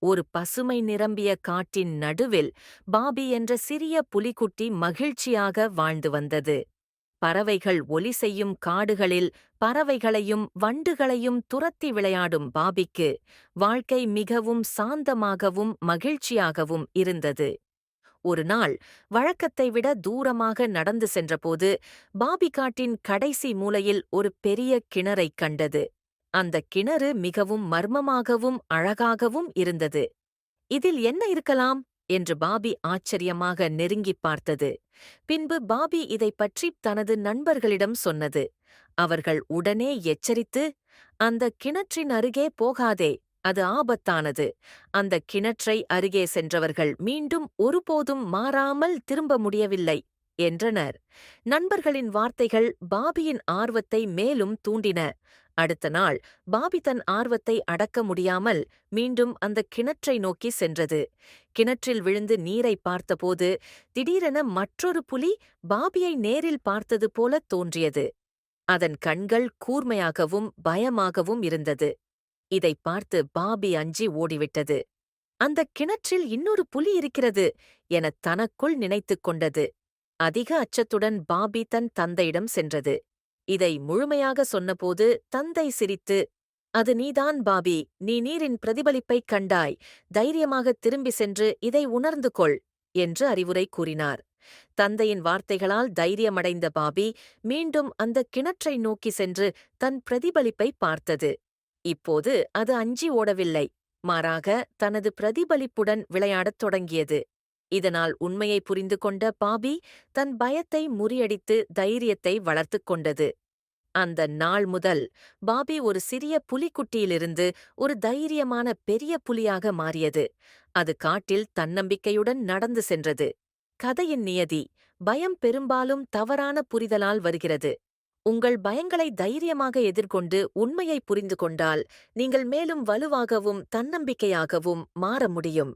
ஒரு பசுமை நிரம்பிய காட்டின் நடுவில் பாபி என்ற சிறிய புலிக்குட்டி மகிழ்ச்சியாக வாழ்ந்து வந்தது. பறவைகள் ஒலி செய்யும் காடுகளில் பறவைகளையும் வண்டுகளையும் துரத்தி விளையாடும் பாபிக்கு வாழ்க்கை மிகவும் சாந்தமாகவும் மகிழ்ச்சியாகவும் இருந்தது. ஒரு நாள் வழக்கத்தை விட தூரமாக நடந்து சென்றபோது பாபி காட்டின் கடைசி மூலையில் ஒரு பெரிய கிணறைக் கண்டது. அந்த கிணறு மிகவும் மர்மமாகவும் அழகாகவும் இருந்தது. இதில் என்ன இருக்கலாம் என்று பாபி ஆச்சரியமாக நெருங்கிப் பார்த்தது. பின்பு பாபி இதைப் பற்றி தனது நண்பர்களிடம் சொன்னது. அவர்கள் உடனே எச்சரித்து, அந்த கிணற்றின் அருகே போகாதே, அது ஆபத்தானது. அந்த கிணற்றை அருகே சென்றவர்கள் மீண்டும் ஒருபோதும் மாறாமல் திரும்ப முடியவில்லை என்றனர். நண்பர்களின் வார்த்தைகள் பாபியின் ஆர்வத்தை மேலும் தூண்டின. அடுத்த நாள் பாபி தன் ஆர்வத்தை அடக்க முடியாமல் மீண்டும் அந்த கிணற்றை நோக்கி சென்றது. கிணற்றில் விழுந்து நீரை பார்த்தபோது திடீரென மற்றொரு புலி பாபியை நேரில் பார்த்தது போல தோன்றியது. அதன் கண்கள் கூர்மையாகவும் பயமாகவும் இருந்தது. இதைப் பார்த்து பாபி அஞ்சி ஓடிவிட்டது. அந்த கிணற்றில் இன்னொரு புலி இருக்கிறது என தனக்குள் நினைத்துக் கொண்டது. அதிக அச்சத்துடன் பாபி தன் தந்தையிடம் சென்றது. இதை முழுமையாக சொன்னபோது தந்தை சிரித்து, அது நீதான் பாபி, நீ நீரின் பிரதிபலிப்பைக் கண்டாய், தைரியமாக திரும்பி சென்று இதை உணர்ந்து கொள் என்று அறிவுரை கூறினார். தந்தையின் வார்த்தைகளால் தைரியமடைந்த பாபி மீண்டும் அந்த கிணற்றை நோக்கி சென்று தன் பிரதிபலிப்பை பார்த்தது. இப்போது அது அஞ்சி ஓடவில்லை, மாறாக தனது பிரதிபலிப்புடன் விளையாடத் தொடங்கியது. இதனால் உண்மையை புரிந்து கொண்ட பாபி தன் பயத்தை முறியடித்து தைரியத்தை வளர்த்துக் கொண்டது. அந்த நாள் முதல் பாபி ஒரு சிறிய புலிக்குட்டியிலிருந்து ஒரு தைரியமான பெரிய புலியாக மாறியது. அது காட்டில் தன்னம்பிக்கையுடன் நடந்து சென்றது. கதையின் நியதி: பயம் பெரும்பாலும் தவறான புரிதலால் வருகிறது. உங்கள் பயங்களை தைரியமாக எதிர்கொண்டு உண்மையை புரிந்து கொண்டால் நீங்கள் மேலும் வலுவாகவும் தன்னம்பிக்கையாகவும் மாற முடியும்.